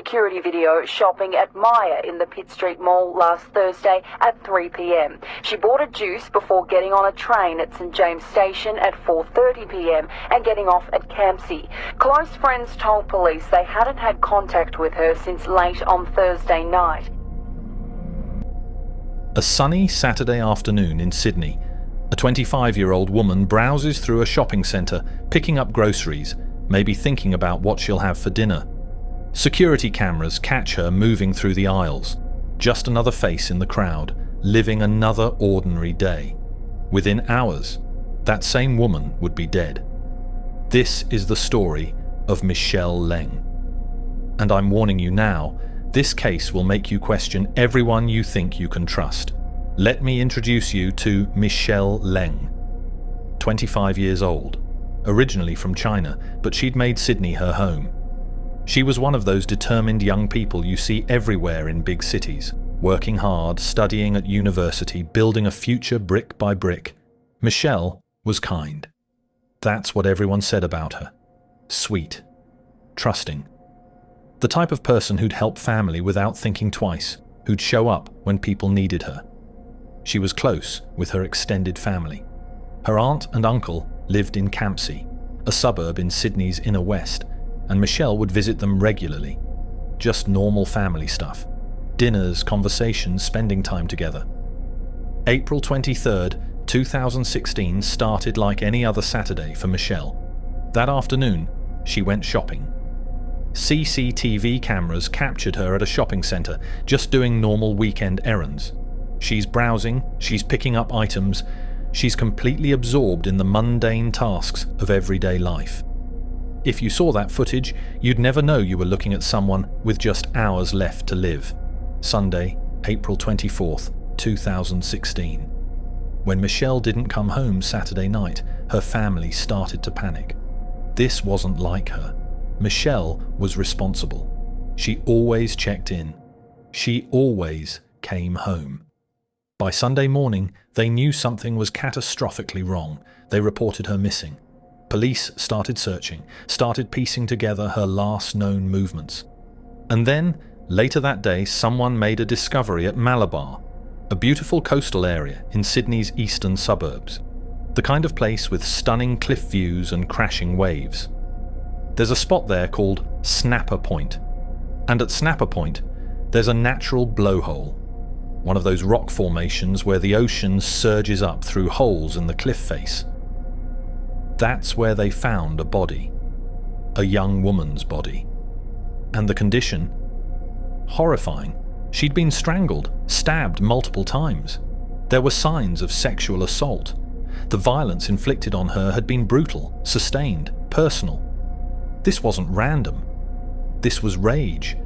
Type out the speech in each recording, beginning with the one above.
Security video shopping at Maya in the Pitt Street Mall last Thursday at 3 p.m. She bought a juice before getting on a train at St James Station at 4:30 p.m. and getting off at Campsie. Close friends told police they hadn't had contact with her since late on Thursday night. A sunny Saturday afternoon in Sydney, a 25-year-old woman browses through a shopping centre, picking up groceries, maybe thinking about what she'll have for dinner. Security cameras catch her moving through the aisles, just another face in the crowd, living another ordinary day. Within hours, that same woman would be dead. This is the story of Michelle Leng. And I'm warning you now, this case will make you question everyone you think you can trust. Let me introduce you to Michelle Leng, 25 years old, originally from China, but she'd made Sydney her home. She was one of those determined young people you see everywhere in big cities, working hard, studying at university, building a future brick by brick. Michelle was kind. That's what everyone said about her. Sweet. Trusting. The type of person who'd help family without thinking twice, who'd show up when people needed her. She was close with her extended family. Her aunt and uncle lived in Campsie, a suburb in Sydney's inner west, and Michelle would visit them regularly. Just normal family stuff. Dinners, conversations, spending time together. April 23rd, 2016 started like any other Saturday for Michelle. That afternoon, she went shopping. CCTV cameras captured her at a shopping centre, just doing normal weekend errands. She's browsing, she's picking up items, she's completely absorbed in the mundane tasks of everyday life. If you saw that footage, you'd never know you were looking at someone with just hours left to live. Sunday, April 24th, 2016. When Michelle didn't come home Saturday night, her family started to panic. This wasn't like her. Michelle was responsible. She always checked in. She always came home. By Sunday morning, they knew something was catastrophically wrong. They reported her missing. Police started searching, started piecing together her last known movements. And then, later that day, someone made a discovery at Malabar, a beautiful coastal area in Sydney's eastern suburbs. The kind of place with stunning cliff views and crashing waves. There's a spot there called Snapper Point. And at Snapper Point, there's a natural blowhole. One of those rock formations where the ocean surges up through holes in the cliff face. That's where they found a body. A young woman's body. And the condition? Horrifying. She'd been strangled, stabbed multiple times. There were signs of sexual assault. The violence inflicted on her had been brutal, sustained, personal. This wasn't random. This was rage.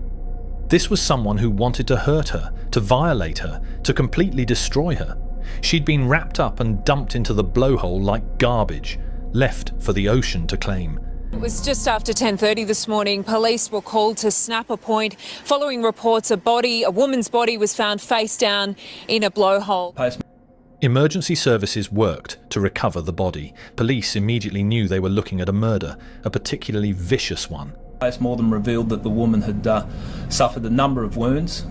This was someone who wanted to hurt her, to violate her, to completely destroy her. She'd been wrapped up and dumped into the blowhole like garbage, left for the ocean to claim. It was just after 10:30 this morning. Police were called to Snapper Point following reports a woman's body was found face down in a blowhole. Emergency services worked to recover the body. Police immediately knew they were looking at a murder, a particularly vicious one. Postmortem revealed that the woman had suffered a number of wounds,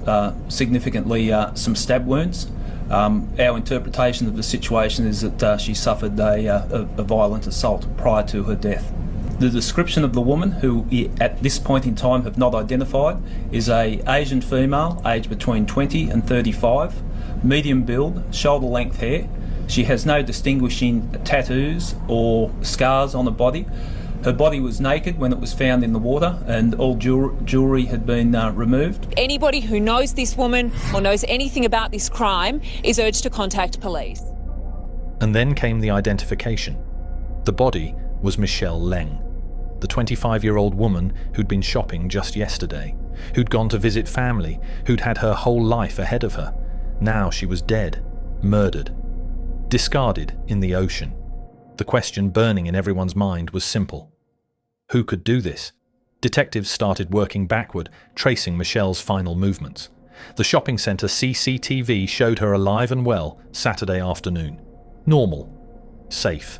significantly some stab wounds. Our interpretation of the situation is that she suffered a violent assault prior to her death. The description of the woman, who at this point in time have not identified, is an Asian female aged between 20 and 35, medium build, shoulder length hair. She has no distinguishing tattoos or scars on her body. Her body was naked when it was found in the water, and all jewellery had been removed. Anybody who knows this woman or knows anything about this crime is urged to contact police. And then came the identification. The body was Michelle Leng, the 25-year-old woman who'd been shopping just yesterday, who'd gone to visit family, who'd had her whole life ahead of her. Now she was dead, murdered, discarded in the ocean. The question burning in everyone's mind was simple. Who could do this? Detectives started working backward, tracing Michelle's final movements. The shopping centre CCTV showed her alive and well Saturday afternoon. Normal. Safe.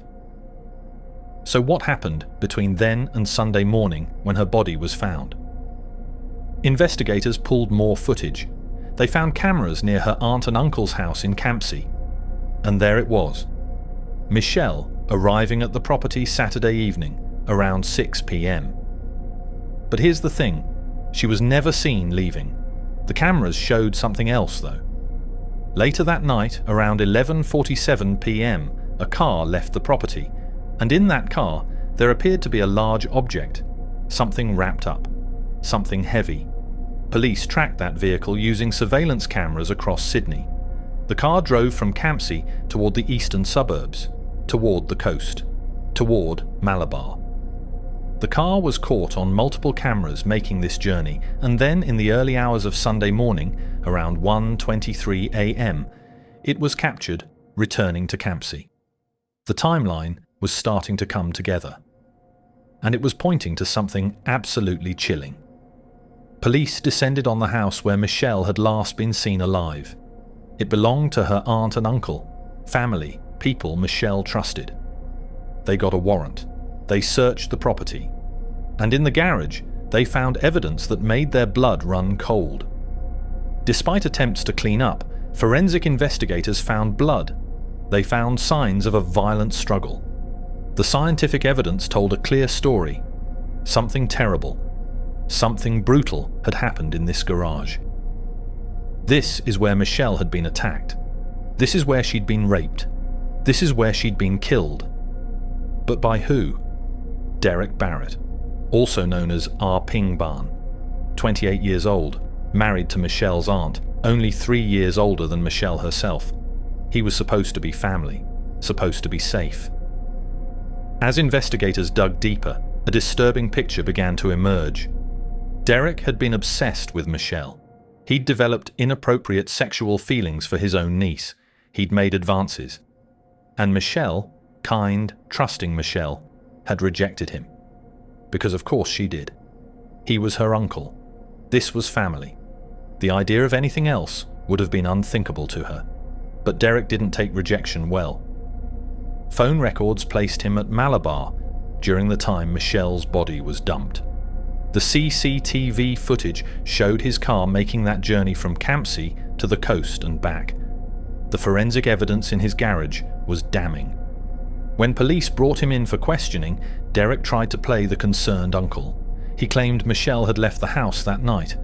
So what happened between then and Sunday morning when her body was found? Investigators pulled more footage. They found cameras near her aunt and uncle's house in Campsie. And there it was. Michelle arriving at the property Saturday evening, around 6 p.m. But here's the thing, she was never seen leaving. The cameras showed something else though. Later that night, around 11:47 p.m, a car left the property, and in that car there appeared to be a large object, something wrapped up, something heavy. Police tracked that vehicle using surveillance cameras across Sydney. The car drove from Campsie toward the eastern suburbs, toward the coast, toward Malabar. The car was caught on multiple cameras making this journey, and then in the early hours of Sunday morning, around 1:23 a.m, it was captured returning to Campsie. The timeline was starting to come together, and it was pointing to something absolutely chilling. Police descended on the house where Michelle had last been seen alive. It belonged to her aunt and uncle, family, people Michelle trusted. They got a warrant. They searched the property. And in the garage, they found evidence that made their blood run cold. Despite attempts to clean up, forensic investigators found blood. They found signs of a violent struggle. The scientific evidence told a clear story. Something terrible, something brutal had happened in this garage. This is where Michelle had been attacked. This is where she'd been raped. This is where she'd been killed. But by who? Derek Barrett, also known as R. Ping Ban, 28 years old, married to Michelle's aunt, only 3 years older than Michelle herself. He was supposed to be family, supposed to be safe. As investigators dug deeper, a disturbing picture began to emerge. Derek had been obsessed with Michelle. He'd developed inappropriate sexual feelings for his own niece. He'd made advances. And Michelle, kind, trusting Michelle, had rejected him. Because of course she did. He was her uncle. This was family. The idea of anything else would have been unthinkable to her. But Derek didn't take rejection well. Phone records placed him at Malabar during the time Michelle's body was dumped. The CCTV footage showed his car making that journey from Campsie to the coast and back. The forensic evidence in his garage was damning. When police brought him in for questioning, Derek tried to play the concerned uncle. He claimed Michelle had left the house that night,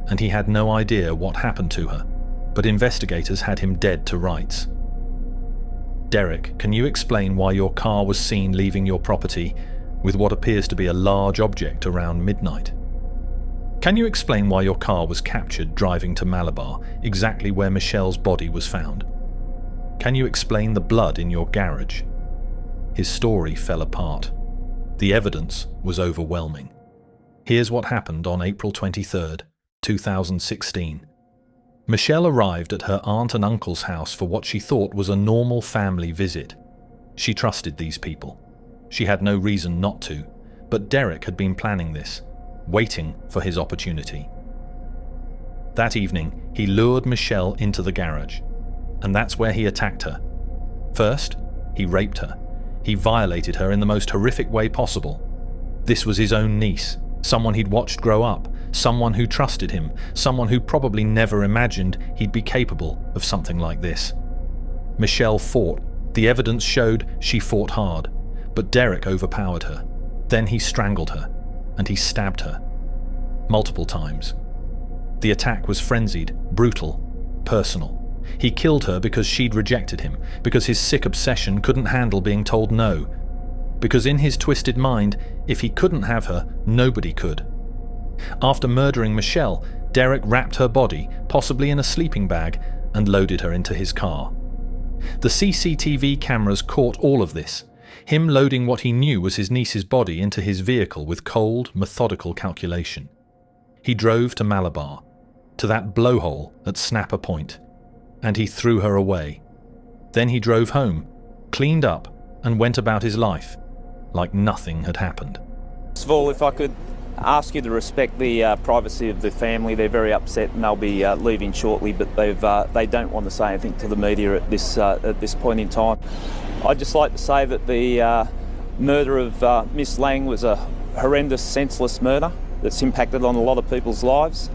and he had no idea what happened to her, but investigators had him dead to rights. Derek, can you explain why your car was seen leaving your property with what appears to be a large object around midnight? Can you explain why your car was captured driving to Malabar, exactly where Michelle's body was found? Can you explain the blood in your garage? His story fell apart. The evidence was overwhelming. Here's what happened on April 23rd, 2016. Michelle arrived at her aunt and uncle's house for what she thought was a normal family visit. She trusted these people. She had no reason not to, but Derek had been planning this, waiting for his opportunity. That evening, he lured Michelle into the garage, and that's where he attacked her. First, he raped her. He violated her in the most horrific way possible. This was his own niece, someone he'd watched grow up, someone who trusted him, someone who probably never imagined he'd be capable of something like this. Michelle fought. The evidence showed she fought hard, but Derek overpowered her. Then he strangled her, and he stabbed her. Multiple times. The attack was frenzied, brutal, personal. He killed her because she'd rejected him, because his sick obsession couldn't handle being told no, because in his twisted mind, if he couldn't have her, nobody could. After murdering Michelle, Derek wrapped her body, possibly in a sleeping bag, and loaded her into his car. The CCTV cameras caught all of this, him loading what he knew was his niece's body into his vehicle with cold, methodical calculation. He drove to Malabar, to that blowhole at Snapper Point, and he threw her away. Then he drove home, cleaned up, and went about his life like nothing had happened. First of all, if I could ask you to respect the privacy of the family. They're very upset and they'll be leaving shortly, but they don't want to say anything to the media at this point in time. I'd just like to say that the murder of Miss Leng was a horrendous, senseless murder that's impacted on a lot of people's lives.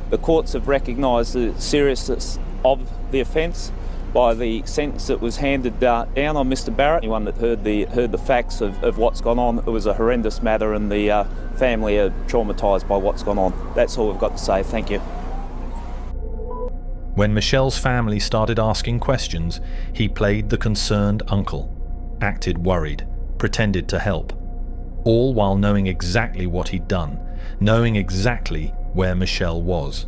The courts have recognised the seriousness of the offence by the sentence that was handed down on Mr Barrett. Anyone that heard the facts of what's gone on, it was a horrendous matter, and the family are traumatised by what's gone on. That's all we've got to say. Thank you. When Michelle's family started asking questions, he played the concerned uncle, acted worried, pretended to help, all while knowing exactly what he'd done, knowing exactly where Michelle was.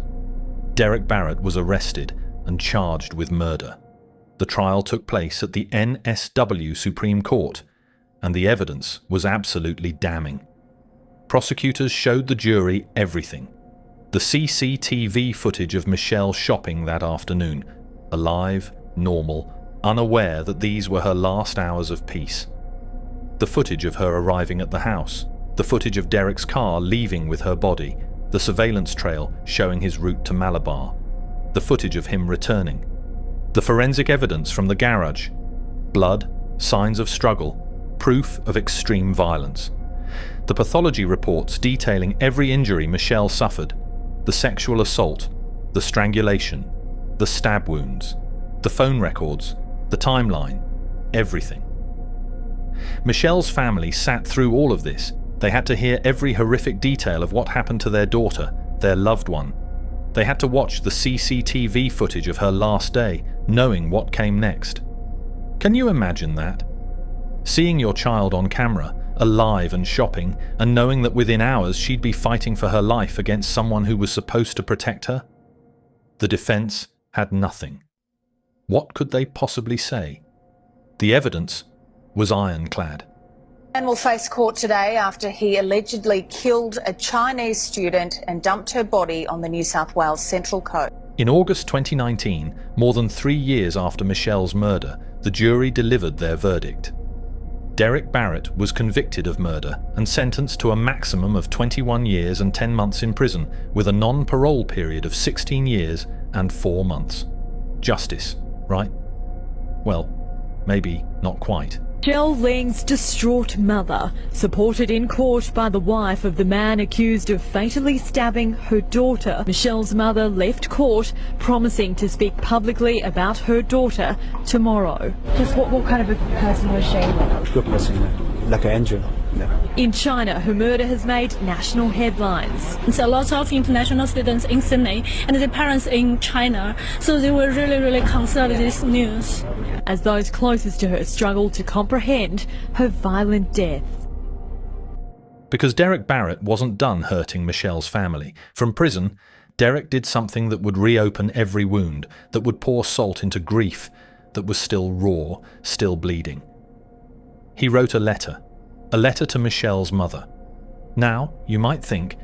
Derek Barrett was arrested and charged with murder. The trial took place at the NSW Supreme Court, and the evidence was absolutely damning. Prosecutors showed the jury everything. The CCTV footage of Michelle shopping that afternoon, alive, normal, unaware that these were her last hours of peace. The footage of her arriving at the house, the footage of Derek's car leaving with her body, the surveillance trail showing his route to Malabar, the footage of him returning, the forensic evidence from the garage, blood, signs of struggle, proof of extreme violence, the pathology reports detailing every injury Michelle suffered, the sexual assault, the strangulation, the stab wounds, the phone records, the timeline, everything. Michelle's family sat through all of this. They had to hear every horrific detail of what happened to their daughter, their loved one. They had to watch the CCTV footage of her last day, knowing what came next. Can you imagine that? Seeing your child on camera, alive and shopping, and knowing that within hours she'd be fighting for her life against someone who was supposed to protect her? The defense had nothing. What could they possibly say? The evidence was ironclad. And will face court today after he allegedly killed a Chinese student and dumped her body on the New South Wales Central Coast. In August 2019, more than 3 years after Michelle's murder, the jury delivered their verdict. Derek Barrett was convicted of murder and sentenced to a maximum of 21 years and 10 months in prison, with a non-parole period of 16 years and 4 months. Justice, right? Well, maybe not quite. Michelle Leng's distraught mother, supported in court by the wife of the man accused of fatally stabbing her daughter. Michelle's mother left court, promising to speak publicly about her daughter tomorrow. Just what kind of a person was she? Good person, like an angel. Yeah. In China, her murder has made national headlines. So lots of international students in Sydney and their parents in China, so they were really concerned with this news. As those closest to her struggle to comprehend her violent death. Because Derek Barrett wasn't done hurting Michelle's family. From prison, Derek did something that would reopen every wound, that would pour salt into grief that was still raw, still bleeding. He wrote a letter to Michelle's mother. Now, you might think,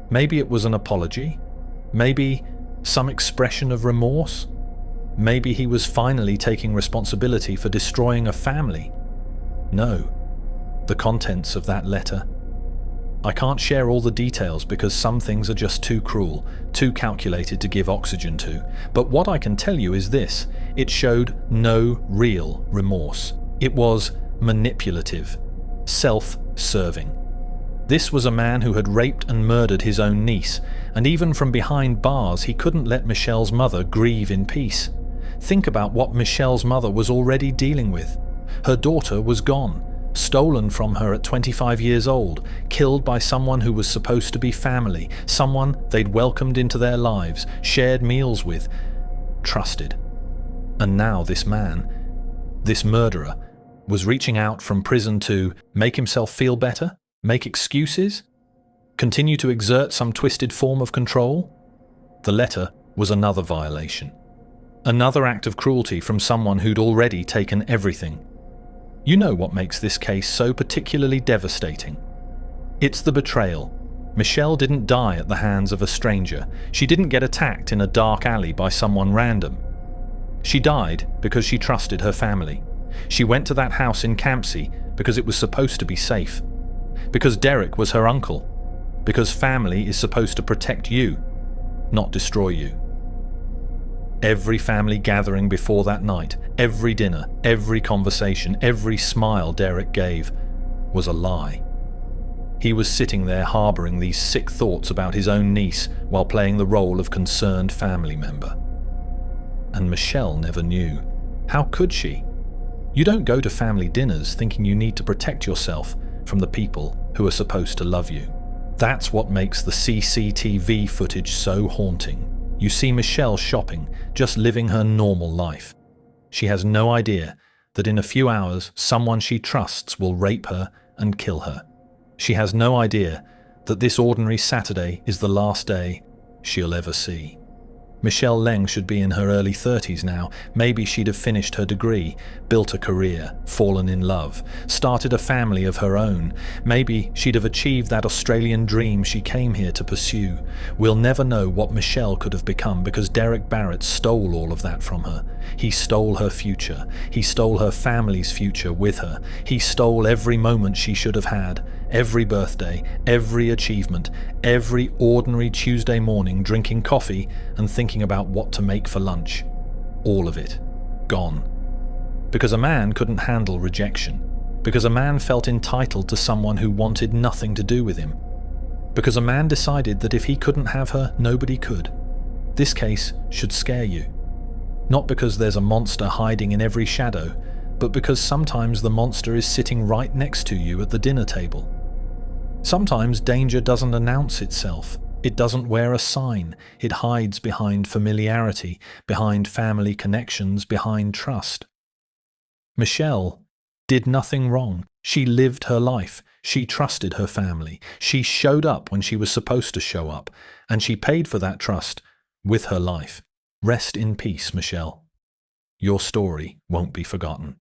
maybe it was an apology, maybe some expression of remorse, maybe he was finally taking responsibility for destroying a family. No, the contents of that letter. I can't share all the details because some things are just too cruel, too calculated to give oxygen to. But what I can tell you is this: it showed no real remorse. It was manipulative, self-serving. This was a man who had raped and murdered his own niece, and even from behind bars he couldn't let Michelle's mother grieve in peace. Think about what Michelle's mother was already dealing with. Her daughter was gone, stolen from her at 25 years old, killed by someone who was supposed to be family, someone they'd welcomed into their lives, shared meals with, trusted. And now this man, this murderer, was reaching out from prison to make himself feel better, make excuses, continue to exert some twisted form of control. The letter was another violation. Another act of cruelty from someone who'd already taken everything. You know what makes this case so particularly devastating. It's the betrayal. Michelle didn't die at the hands of a stranger. She didn't get attacked in a dark alley by someone random. She died because she trusted her family. She went to that house in Campsie because it was supposed to be safe. Because Derek was her uncle. Because family is supposed to protect you, not destroy you. Every family gathering before that night, every dinner, every conversation, every smile Derek gave was a lie. He was sitting there harboring these sick thoughts about his own niece while playing the role of concerned family member. And Michelle never knew. How could she? You don't go to family dinners thinking you need to protect yourself from the people who are supposed to love you. That's what makes the CCTV footage so haunting. You see Michelle shopping, just living her normal life. She has no idea that in a few hours someone she trusts will rape her and kill her. She has no idea that this ordinary Saturday is the last day she'll ever see. Michelle Leng should be in her early 30s now. Maybe she'd have finished her degree, built a career, fallen in love, started a family of her own. Maybe she'd have achieved that Australian dream she came here to pursue. We'll never know what Michelle could have become because Derek Barrett stole all of that from her. He stole her future. He stole her family's future with her. He stole every moment she should have had, every birthday, every achievement, every ordinary Tuesday morning drinking coffee and thinking about what to make for lunch. All of it. Gone. Because a man couldn't handle rejection. Because a man felt entitled to someone who wanted nothing to do with him. Because a man decided that if he couldn't have her, nobody could. This case should scare you. Not because there's a monster hiding in every shadow, but because sometimes the monster is sitting right next to you at the dinner table. Sometimes danger doesn't announce itself. It doesn't wear a sign. It hides behind familiarity, behind family connections, behind trust. Michelle did nothing wrong. She lived her life. She trusted her family. She showed up when she was supposed to show up, and she paid for that trust with her life. Rest in peace, Michelle. Your story won't be forgotten.